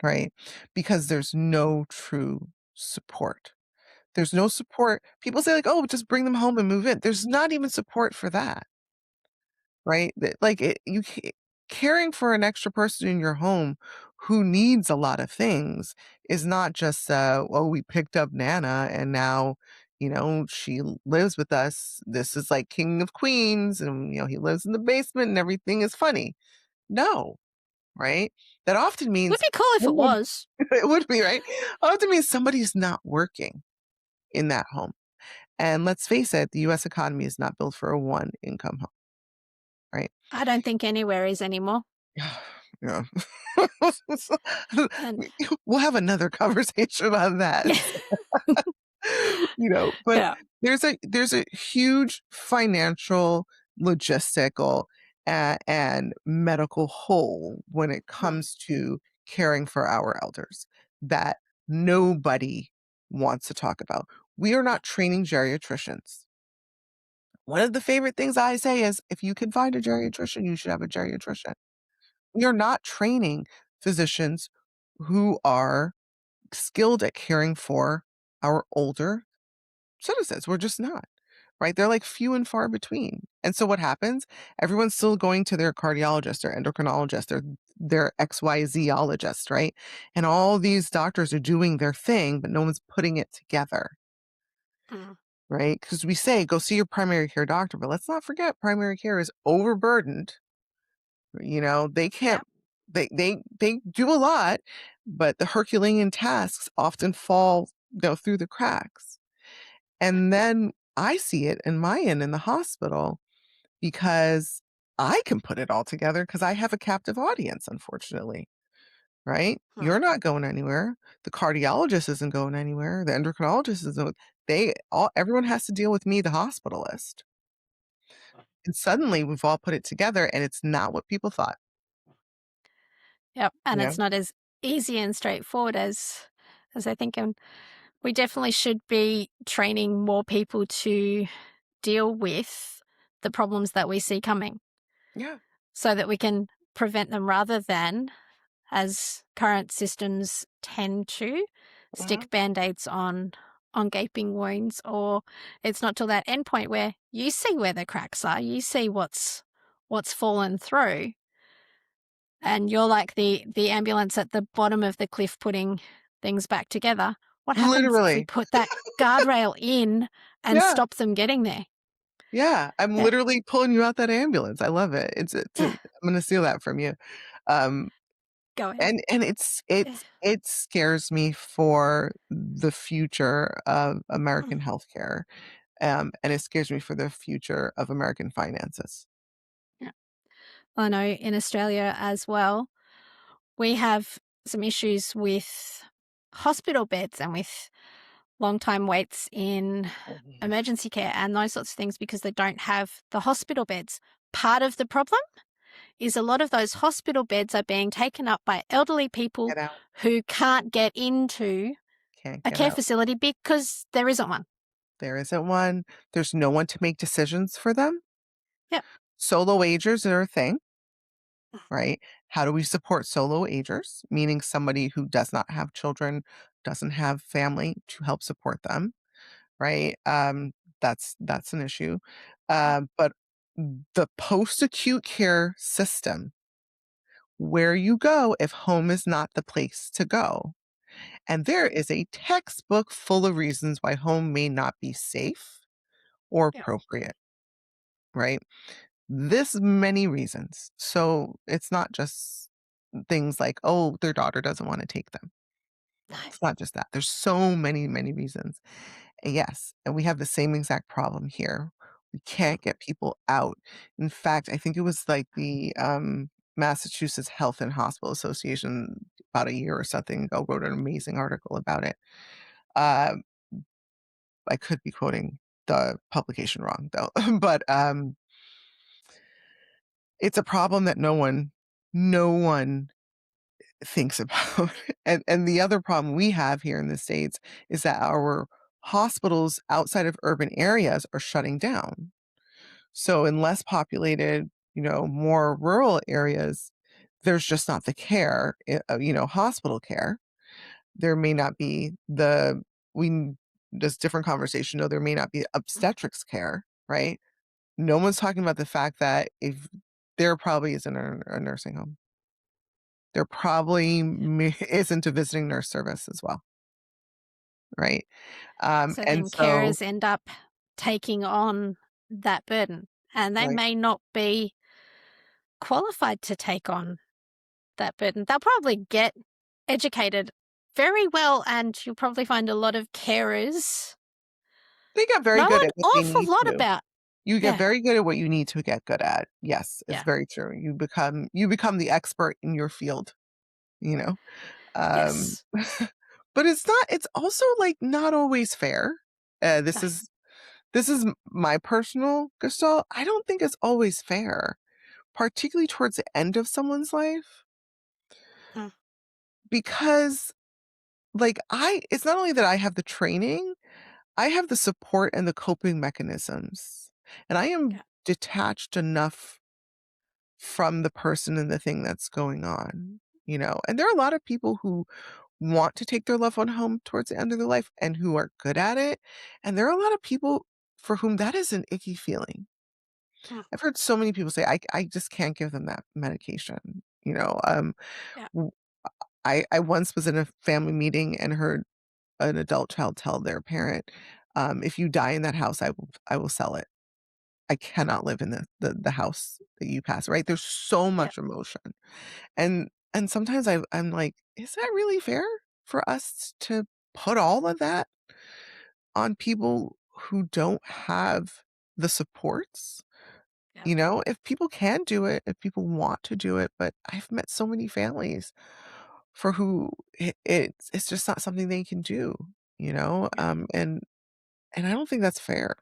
right? Because there's no true support. There's no support. People say, like, oh, just bring them home and move in. There's not even support for that. Right? That like, caring for an extra person in your home who needs a lot of things is not just, "Well, we picked up Nana and now, she lives with us. This is like king of queens, and, he lives in the basement and everything is funny." No, right? That often Would means be cool if it someone was. it would be, right? Often means somebody's not working in that home. And let's face it, the US economy is not built for a one-income home, right? I don't think anywhere is anymore. Yeah. And We'll have another conversation about that. yeah. But Yeah. there's a huge financial, logistical, and medical hole when it Mm, comes to caring for our elders that nobody wants to talk about. We are yeah. not training geriatricians. One of the favorite things I say is, if you can find a geriatrician, you should have a geriatrician. We are not training physicians who are skilled at caring for our older citizens. We're just not, right? They're like few and far between. And so what happens? Everyone's still going to their cardiologist, their endocrinologist, their XYZologist, right? And all these doctors are doing their thing, but no one's putting it together, Mm, right? Because we say, go see your primary care doctor, but let's not forget primary care is overburdened. They can't, yep. they do a lot, but the Herculean tasks often fall, through the cracks. And then I see it in my end in the hospital because I can put it all together because I have a captive audience, unfortunately, right? Mm, You're not going anywhere. The cardiologist isn't going anywhere. The endocrinologist isn't. Everyone has to deal with me, the hospitalist. And suddenly we've all put it together and it's not what people thought. yep. And Yeah. it's not as easy and straightforward as I think. And we definitely should be training more people to deal with the problems that we see coming Yeah. so that we can prevent them rather than, as current systems tend to, Uh-huh. stick band-aids on gaping wounds, or it's not till that end point where you see where the cracks are, you see what's fallen through, and you're like the ambulance at the bottom of the cliff putting things back together. What happens if we Literally. put that guardrail in and Yeah. stop them getting there? Yeah. I'm Yeah, literally pulling you out that ambulance. I love it. yeah, I'm gonna steal that from you. Um, go ahead. and Yeah. it scares me for the future of Mm, American healthcare, and it scares me for the future of American finances. yeah. I know in Australia as well, we have some issues with hospital beds and with long time waits in Mhm. emergency care and those sorts of things because they don't have the hospital beds. Part of the problem is a lot of those hospital beds are being taken up by elderly people Get out. who can't get into Can't a get care out. facility because there isn't one. There isn't one. There's no one to make decisions for them. Yep. Solo agers are a thing, right? How do we support solo agers? Meaning somebody who does not have children, doesn't have family to help support them, right? That's an issue. Yep. But the post-acute care system, where you go if home is not the place to go. And there is a textbook full of reasons why home may not be safe or Yep. appropriate, right? This many reasons. So it's not just things like, oh, their daughter doesn't want to take them. No. It's not just that. There's so many, many reasons. Yes, and we have the same exact problem here. We can't get people out. In fact, I think it was like the Massachusetts Health and Hospital Association about a year or something ago wrote an amazing article about it. Uh, I could be quoting the publication wrong though. But, it's a problem that no one thinks about. And the other problem we have here in the States is that our hospitals outside of urban areas are shutting down. So in less populated, more rural areas, there's just not the care, hospital care. There may not be we n this different conversation, no, there may not be obstetrics care, right? No one's talking about the fact that if there probably isn't a nursing home. There probably isn't a visiting nurse service as well, right? So And then so carers end up taking on that burden, and they right. may not be qualified to take on that burden. They'll probably get educated very well, and you'll probably find a lot of carers They get very know good an at what they awful need lot to. about. You get Yeah, very good at what you need to get good at. Yes, it's yeah, very true. You become the expert in your field, you know? Um, yes. but it's also, like, not always fair. No. This is my personal gestalt. I don't think it's always fair, particularly towards the end of someone's life, Mm, because, like, it's not only that I have the training, I have the support and the coping mechanisms, and I am yeah, detached enough from the person and the thing that's going on, and there are a lot of people who want to take their loved one home towards the end of their life and who are good at it, and there are a lot of people for whom that is an icky feeling. mm, I've heard so many people say, "I just can't give them that medication," yeah, w I once was in a family meeting and heard an adult child tell their parent, "If you die in that house, I will sell it. I cannot live in the house that you pass," right? There's so yeah, much emotion. And sometimes I'm like, "Is that really fair for us to put all of that on people who don't have the supports?" yeah, If people can do it, if people want to do it, but I've met so many families for who it's just not something they can do, yeah. and I don't think that's fair.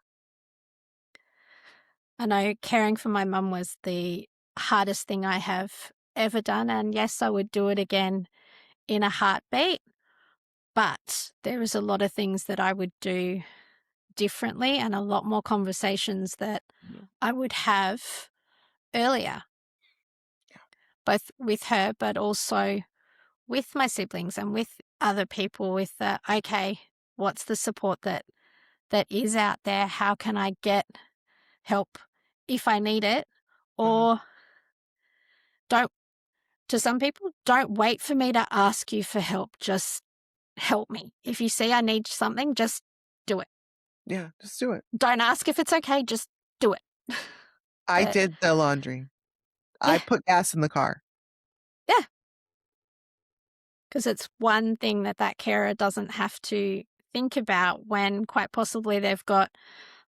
I know caring for my mum was the hardest thing I have ever done, and yes, I would do it again in a heartbeat, but there is a lot of things that I would do differently and a lot more conversations that Yeah. I would have earlier, both with her, but also with my siblings and with other people with the, okay, what's the support that is out there? How can I get help if I need it? Mhm. Or don't to some people, don't wait for me to ask you for help. Just help me. If you see I need something, just do it. Yeah, just do it. Don't ask if it's okay, just do it. I But did the laundry. I yeah, put gas in the car. yeah, because it's one thing that that carer doesn't have to think about when quite possibly they've got,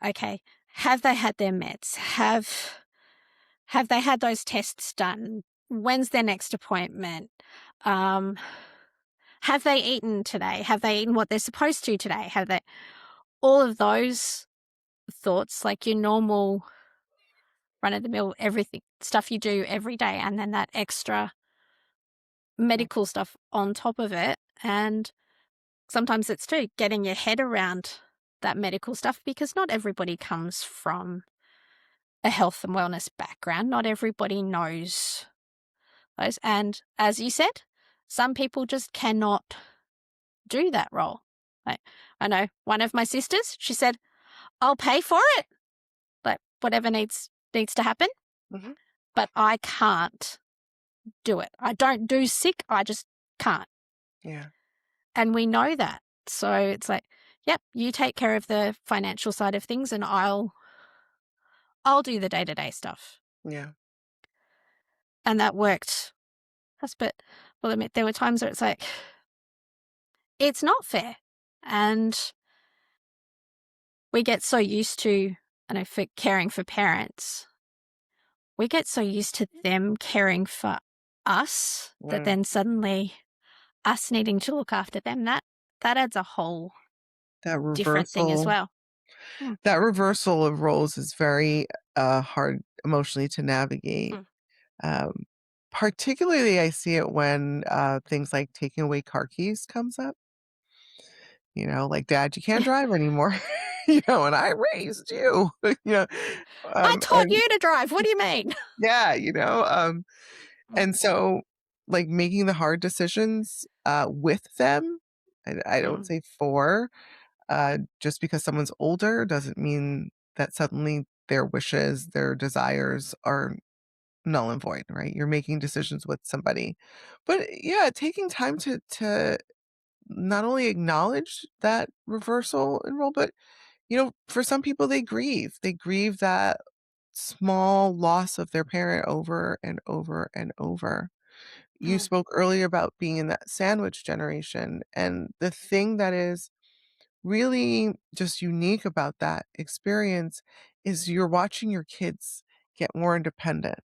okay, have they had their meds? Have they had those tests done? When's their next appointment? Um, have they eaten today? Have they eaten what they're supposed to today? Have they all of those thoughts, like your normal run of the mill everything stuff you do every day, and then that extra Mm, medical stuff on top of it. And sometimes it's too getting your head around that medical stuff because not everybody comes from a health and wellness background. Not everybody knows those. And as you said, some people just cannot do that role. Like, I know one of my sisters, she said, I'll pay for it, like whatever needs to happen, mhm. but I can't do it. I don't do sick, I just can't. Yeah, And we know that. So it's like, yep, you take care of the financial side of things and I'll do the day-to-day stuff. yeah, And that worked. But well, admit there were times where it's like, it's not fair. And we get so used to, I know, for caring for parents, we get so used to them caring for us that mm, then suddenly us needing to look after them, that adds a whole that different thing as reversal well. Mm, That reversal of roles is very, hard emotionally to navigate. mm. Um, Particularly, I see it when, things like taking away car keys comes up, like, "Dad, you can't drive anymore," "And I raised you," you know, I taught and you to drive. What do you mean? yeah, and so, like, making the hard decisions, with them, I don't Mm, say for, just because someone's older doesn't mean that suddenly their wishes, their desires are null and void, right? You're making decisions with somebody. But yeah, taking time to not only acknowledge that reversal in role, but for some people they grieve. They grieve that small loss of their parent over and over and over. You mm, spoke earlier about being in that sandwich generation. And the thing that is really just unique about that experience is you're watching your kids get more independent.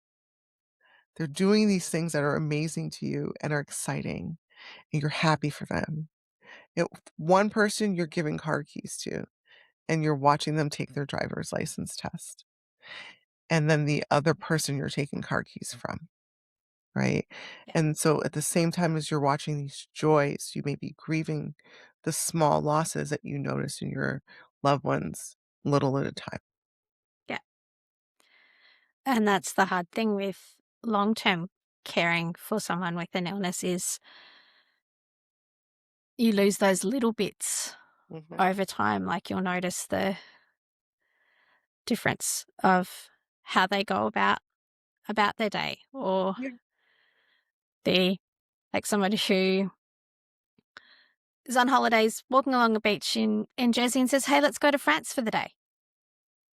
They're doing these things that are amazing to you and are exciting, and you're happy for them. One person you're giving car keys to, and you're watching them take their driver's license test, and then the other person you're taking car keys from, right? yeah, And so at the same time as you're watching these joys, you may be grieving the small losses that you notice in your loved ones little at a time. yeah. And that's the hard thing with long-term caring for someone with an illness is you lose those little bits Mhm. over time. Like you'll notice the difference of how they go about their day, or Yeah. the like someone who is on holidays walking along a beach in Jersey and says, "Hey, let's go to France for the day."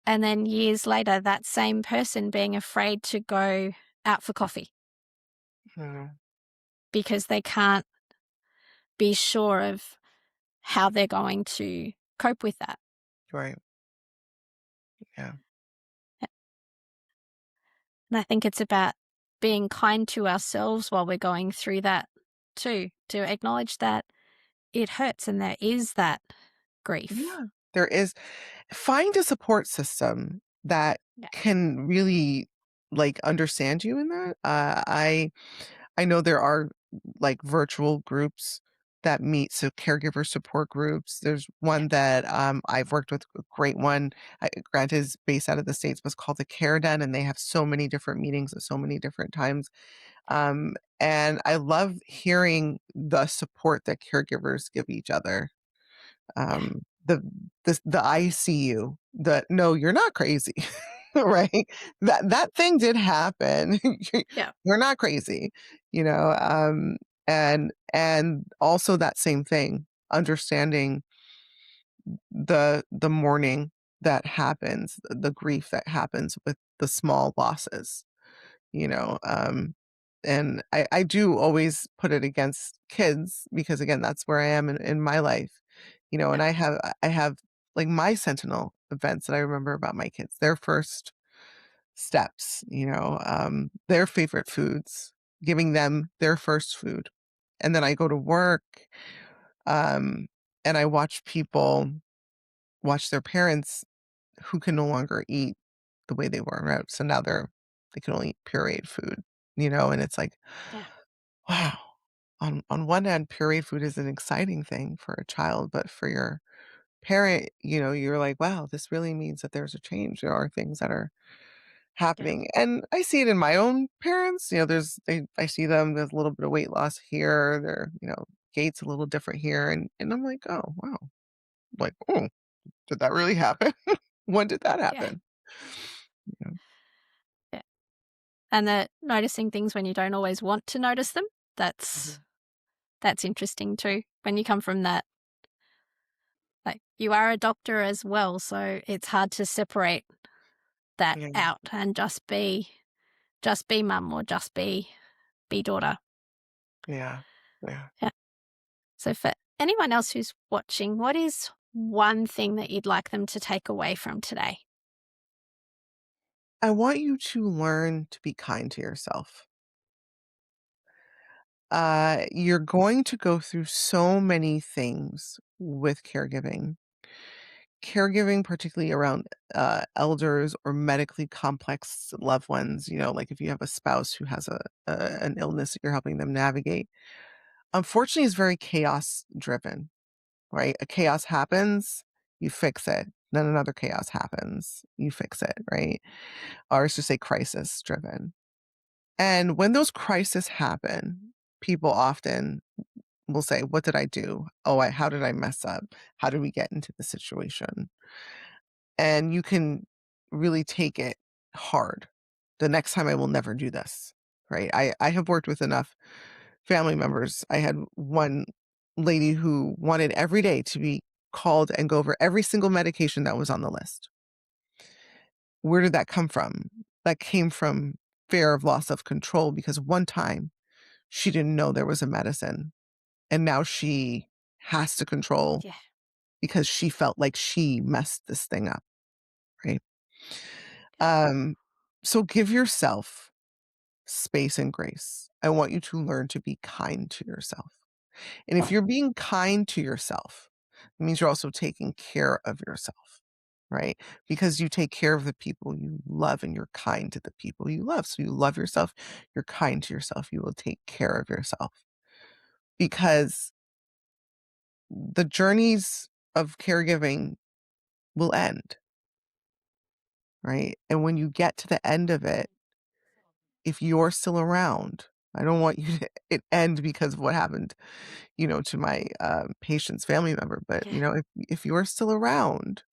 And then years later, that same person being afraid to go out for coffee Mhm. because they can't be sure of how they're going to cope with that. Right. Yeah. And I think it's about being kind to ourselves while we're going through that too, to acknowledge that it hurts and there is that grief. Yeah. There is find a support system that Yeah, can really, like, understand you in that. I know there are, like, virtual groups that meet, so caregiver support groups. There's yeah, one that, I've worked with, a great one, granted is based out of the States, but it's called the Care Den, and they have so many different meetings at so many different times. yeah, And I love hearing the support that caregivers give each other. yeah, Um, the the "I see you," the "No, you're not crazy," right? That thing did happen. yeah, You're not crazy, you know, and also that same thing, understanding the mourning that happens, the grief that happens with the small losses. You mm, know, and I do always put it against kids because, again, that's where I am in my life, and yeah, I have, like, my sentinel events that I remember about my kids, their first steps, their favorite foods, giving them their first food, and then I go to work, um, and I watch people watch their parents who can no longer eat the way they were, right? So now they can only eat pureed food, and it's like, yeah, wow. On one hand, pureed food is an exciting thing for a child, but for your parent, you're like, wow, this really means that there's a change. There are things that are yeah, happening. And I see it in my own parents. I see them, there's a little bit of weight loss here. Gait's a little different here. And I'm like, oh wow. Like, oh, did that really happen? When did that yeah, happen? You know? yeah. And the noticing things when you don't always want to notice them, that's Mhm. that's interesting too. When you come from that, like you are a doctor as well, so it's hard to separate that Yeah. out and just be mum or just be daughter. Yeah. Yeah. Yeah. So for anyone else who's watching, what is one thing that you'd like them to take away from today? I want you to learn to be kind to yourself. You're going to go through so many things with caregiving. caregiving, particularly around elders or medically complex loved ones, like if you have a spouse who has an illness that you're helping them navigate, unfortunately is very chaos driven, right? A chaos happens, you fix it. Then another chaos happens, you fix it, right? Or it's just say crisis driven. And when those crises happen, people often will say, "What did I do? Oh, how did I mess up? How did we get into the situation?" And you can really take it hard. The next time I will never do this, right? I have worked with enough family members. I had one lady who wanted every day to be called and go over every single medication that was on the list. Where did that come from? That came from fear of loss of control because one time she didn't know there was a medicine, and now she has to control Yeah. because she felt like she messed this thing up, right? Yeah. Um, so give yourself space and grace. I want you to learn to be kind to yourself. And if you're being kind to yourself, it means you're also taking care of yourself, right? Because you take care of the people you love and you're kind to the people you love. So you love yourself, you're kind to yourself, you will take care of yourself. Because the journeys of caregiving will end, right? And when you get to the end of it, if you're still around, I don't want you to it end because of what happened, to my patient's family member. But Yeah. if you're still around,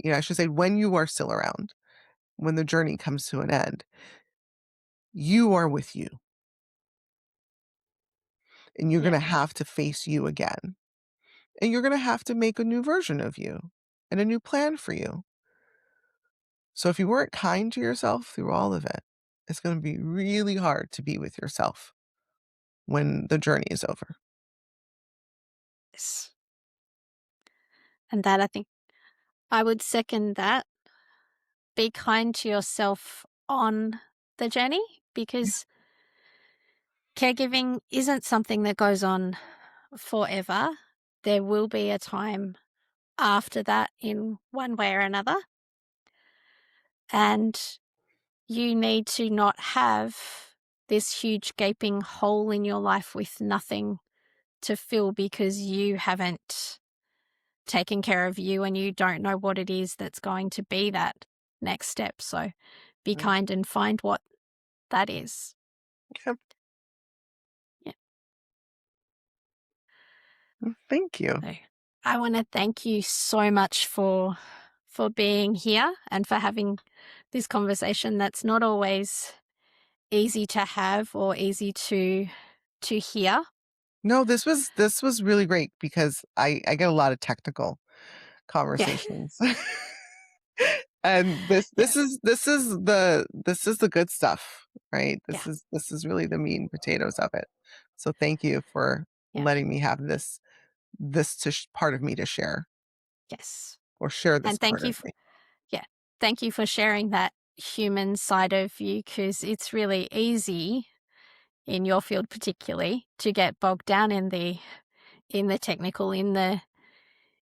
I should say when you are still around, when the journey comes to an end, you are with you, and you're Yeah. gonna have to face you again, and you're gonna have to make a new version of you and a new plan for you. So if you weren't kind to yourself through all of it, it's gonna be really hard to be with yourself when the journey is over. Yes. And that I think I would second that. Be kind to yourself on the journey Yeah, because caregiving isn't something that goes on forever. There will be a time after that in one way or another. And you need to not have this huge gaping hole in your life with nothing to fill because you haven't taken care of you and you don't know what it is that's going to be that next step. So be mm, kind and find what that is. yeah, Yeah. thank you. So I want to thank you so much for being here and for having this conversation that's not always easy to have or easy to hear. No, this was really great because I get a lot of technical Yeah. conversations. And this Yeah. this is this is the good stuff, right? Yeah. This is really the meat and potatoes of it. So thank you for Yeah. letting me have this part of me to share, Yes. or share this And thank part you of for me. yeah. Thank you for sharing that human side of you because it's really easy in your field particularly to get bogged down in the technical, in the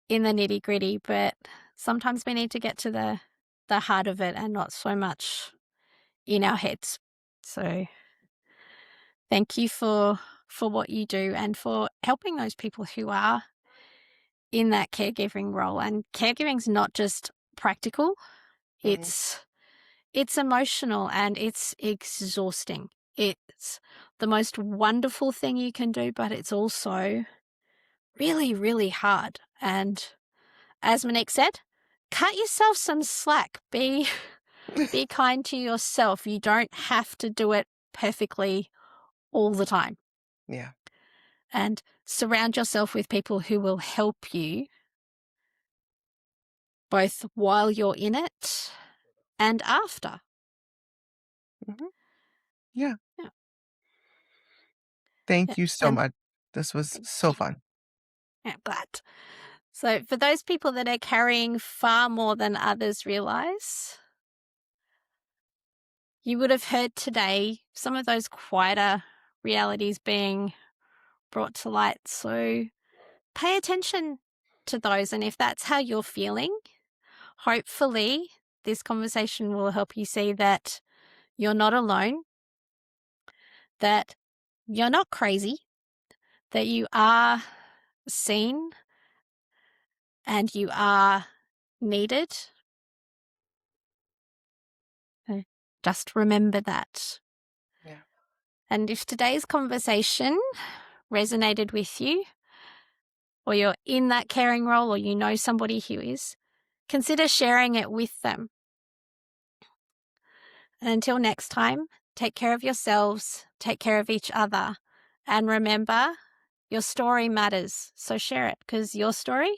nitty-gritty, but sometimes we need to get to the heart of it and not so much in our heads. So thank you for what you do and for helping those people who are in that caregiving role. And caregiving's not just practical, Mhm, it's it's emotional and it's exhausting. It's the most wonderful thing you can do, but it's also really, really hard. And as Monique said, cut yourself some slack. Be kind to yourself. You don't have to do it perfectly all the time. yeah, And surround yourself with people who will help you both while you're in it and after. mhm, yeah. Yeah, yeah. Thank you so And much. This was thank so you. fun. Yeah, glad. So, for those people that are carrying far more than others realize, you would have heard today some of those quieter realities being brought to light. So, pay attention to those. And if that's how you're feeling, Hopefully, this conversation will help you see that you're not alone, that you're not crazy, that you are seen and you are needed. So just remember that. Yeah. And if today's conversation resonated with you, or you're in that caring role, or you know somebody who is, consider sharing it with them. And until next time, take care of yourselves, take care of each other, and remember, your story matters. So share it, because your story,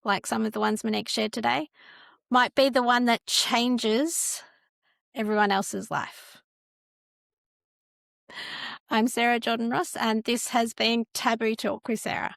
like some of the ones Monique shared today, might be the one that changes everyone else's life. I'm Sarah Jordan Ross, and this has been Taboo Talk with Sarah.